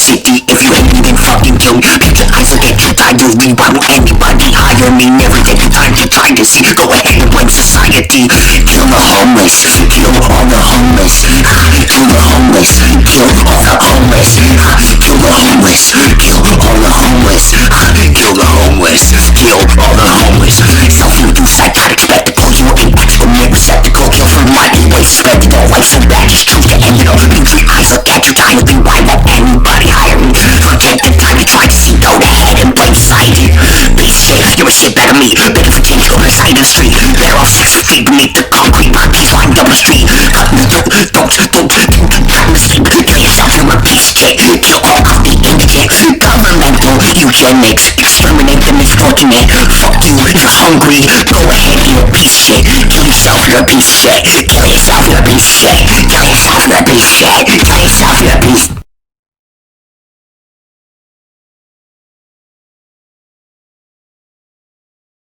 city if you ain't even fucking kill me. Pick your eyes, look at your diary. Why won't anybody hire me? Never take the time to try to see. Go ahead and blame society. Kill the homeless, kill all the homeless. Kill the homeless, kill all the homeless. Kill the homeless, kill all the homeless. Kill the homeless, kill all the homeless. Self-induced psychotics back to pull you in excrement receptacle. Kill for money, waste, spread the life so bad just choose to end it all. Use your eyes, look at your time, be why won't anybody hire me? Forget the time you tried to see, go ahead and blame society. Be safe, you're a shit better me. Better for change, go to the side of the street. They're all 6 feet beneath the concrete, bodies lined up the street. Cut me, don't have an escape. Kill yourself, you're a piece of shit. Kill all of the indigent. Governmental eugenics, exterminate the misfortunate. Fuck you, you're hungry. Go ahead, you're a piece of shit. Kill yourself, you're a piece of shit. Kill yourself, you're a piece of shit. Kill yourself, you're a piece of shit. Kill yourself, you're a piece of shit.